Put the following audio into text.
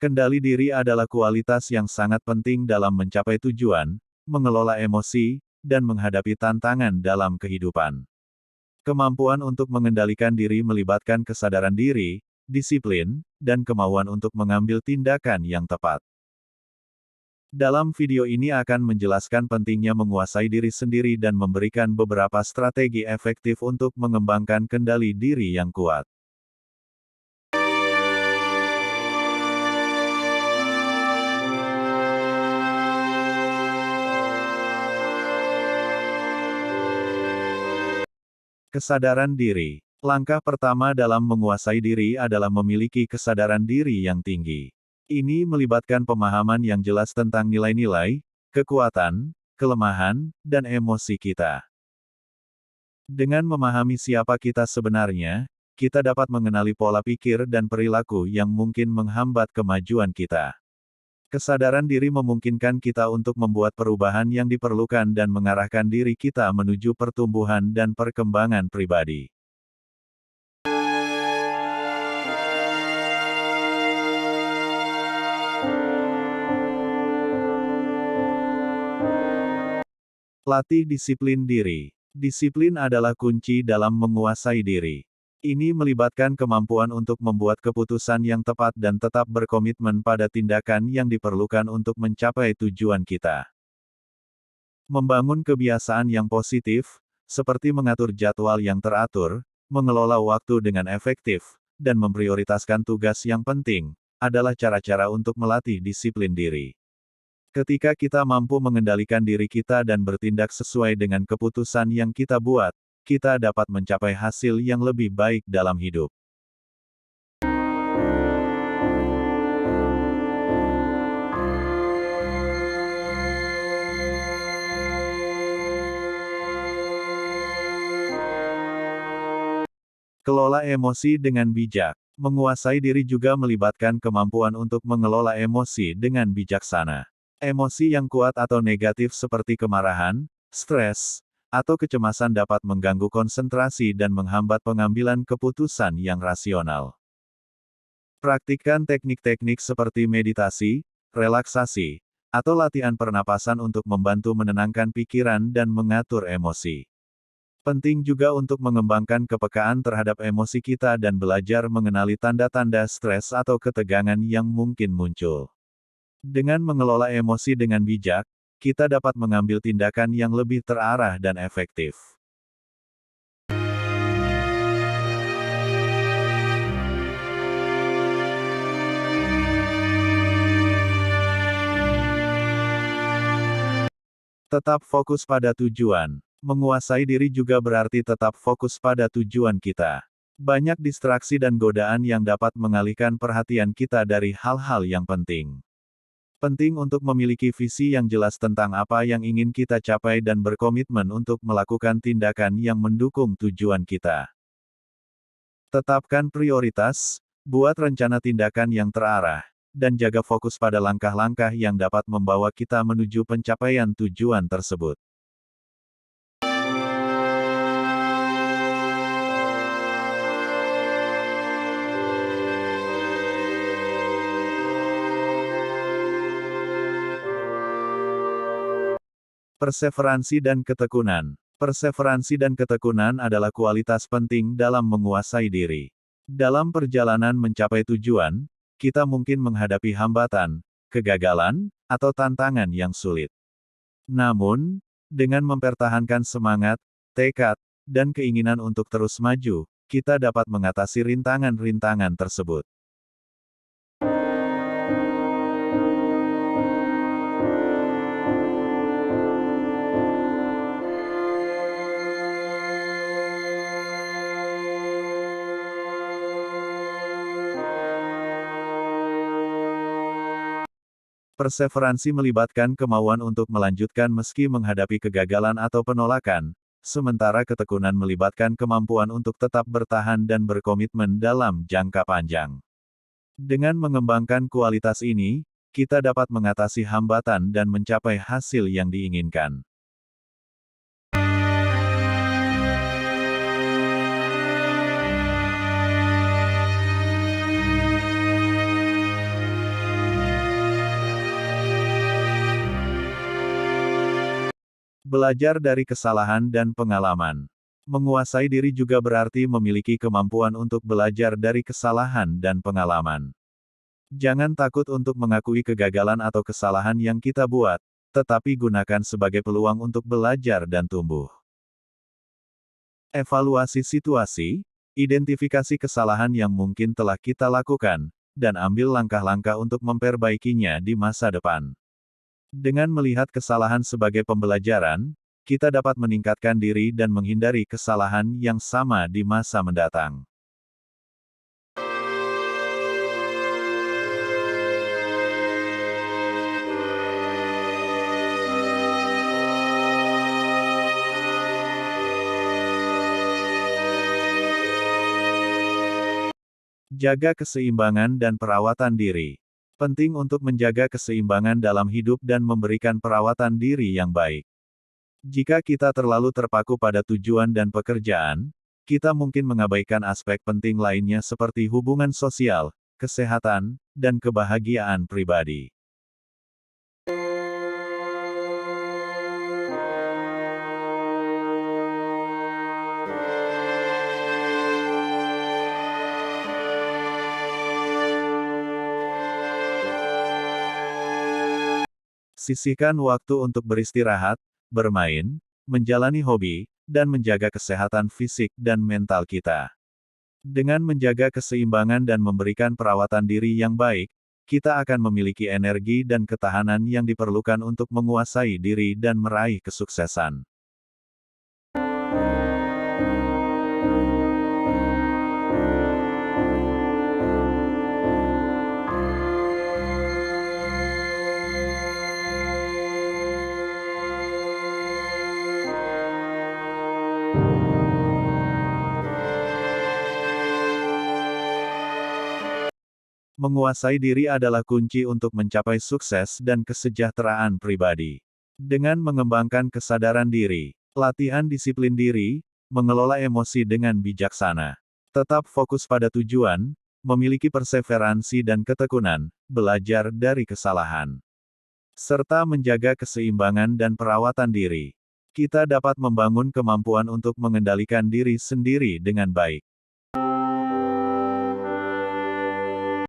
Kendali diri adalah kualitas yang sangat penting dalam mencapai tujuan, mengelola emosi, dan menghadapi tantangan dalam kehidupan. Kemampuan untuk mengendalikan diri melibatkan kesadaran diri, disiplin, dan kemauan untuk mengambil tindakan yang tepat. Dalam video ini akan menjelaskan pentingnya menguasai diri sendiri dan memberikan beberapa strategi efektif untuk mengembangkan kendali diri yang kuat. Kesadaran diri. Langkah pertama dalam menguasai diri adalah memiliki kesadaran diri yang tinggi. Ini melibatkan pemahaman yang jelas tentang nilai-nilai, kekuatan, kelemahan, dan emosi kita. Dengan memahami siapa kita sebenarnya, kita dapat mengenali pola pikir dan perilaku yang mungkin menghambat kemajuan kita. Kesadaran diri memungkinkan kita untuk membuat perubahan yang diperlukan dan mengarahkan diri kita menuju pertumbuhan dan perkembangan pribadi. Latih disiplin diri. Disiplin adalah kunci dalam menguasai diri. Ini melibatkan kemampuan untuk membuat keputusan yang tepat dan tetap berkomitmen pada tindakan yang diperlukan untuk mencapai tujuan kita. Membangun kebiasaan yang positif, seperti mengatur jadwal yang teratur, mengelola waktu dengan efektif, dan memprioritaskan tugas yang penting, adalah cara-cara untuk melatih disiplin diri. Ketika kita mampu mengendalikan diri kita dan bertindak sesuai dengan keputusan yang kita buat, kita dapat mencapai hasil yang lebih baik dalam hidup. Kelola emosi dengan bijak. Menguasai diri juga melibatkan kemampuan untuk mengelola emosi dengan bijaksana. Emosi yang kuat atau negatif seperti kemarahan, stres, atau kecemasan dapat mengganggu konsentrasi dan menghambat pengambilan keputusan yang rasional. Praktikkan teknik-teknik seperti meditasi, relaksasi, atau latihan pernapasan untuk membantu menenangkan pikiran dan mengatur emosi. Penting juga untuk mengembangkan kepekaan terhadap emosi kita dan belajar mengenali tanda-tanda stres atau ketegangan yang mungkin muncul. Dengan mengelola emosi dengan bijak, kita dapat mengambil tindakan yang lebih terarah dan efektif. Tetap fokus pada tujuan. Menguasai diri juga berarti tetap fokus pada tujuan kita. Banyak distraksi dan godaan yang dapat mengalihkan perhatian kita dari hal-hal yang penting. Penting untuk memiliki visi yang jelas tentang apa yang ingin kita capai dan berkomitmen untuk melakukan tindakan yang mendukung tujuan kita. Tetapkan prioritas, buat rencana tindakan yang terarah, dan jaga fokus pada langkah-langkah yang dapat membawa kita menuju pencapaian tujuan tersebut. Perseveransi dan ketekunan. Perseveransi dan ketekunan adalah kualitas penting dalam menguasai diri. Dalam perjalanan mencapai tujuan, kita mungkin menghadapi hambatan, kegagalan, atau tantangan yang sulit. Namun, dengan mempertahankan semangat, tekad, dan keinginan untuk terus maju, kita dapat mengatasi rintangan-rintangan tersebut. Perseveransi melibatkan kemauan untuk melanjutkan meski menghadapi kegagalan atau penolakan, sementara ketekunan melibatkan kemampuan untuk tetap bertahan dan berkomitmen dalam jangka panjang. Dengan mengembangkan kualitas ini, kita dapat mengatasi hambatan dan mencapai hasil yang diinginkan. Belajar dari kesalahan dan pengalaman. Menguasai diri juga berarti memiliki kemampuan untuk belajar dari kesalahan dan pengalaman. Jangan takut untuk mengakui kegagalan atau kesalahan yang kita buat, tetapi gunakan sebagai peluang untuk belajar dan tumbuh. Evaluasi situasi, identifikasi kesalahan yang mungkin telah kita lakukan, dan ambil langkah-langkah untuk memperbaikinya di masa depan. Dengan melihat kesalahan sebagai pembelajaran, kita dapat meningkatkan diri dan menghindari kesalahan yang sama di masa mendatang. Jaga keseimbangan dan perawatan diri. Penting untuk menjaga keseimbangan dalam hidup dan memberikan perawatan diri yang baik. Jika kita terlalu terpaku pada tujuan dan pekerjaan, kita mungkin mengabaikan aspek penting lainnya seperti hubungan sosial, kesehatan, dan kebahagiaan pribadi. Sisihkan waktu untuk beristirahat, bermain, menjalani hobi, dan menjaga kesehatan fisik dan mental kita. Dengan menjaga keseimbangan dan memberikan perawatan diri yang baik, kita akan memiliki energi dan ketahanan yang diperlukan untuk menguasai diri dan meraih kesuksesan. Menguasai diri adalah kunci untuk mencapai sukses dan kesejahteraan pribadi. Dengan mengembangkan kesadaran diri, latihan disiplin diri, mengelola emosi dengan bijaksana, tetap fokus pada tujuan, memiliki perseveransi dan ketekunan, belajar dari kesalahan, serta menjaga keseimbangan dan perawatan diri, kita dapat membangun kemampuan untuk mengendalikan diri sendiri dengan baik.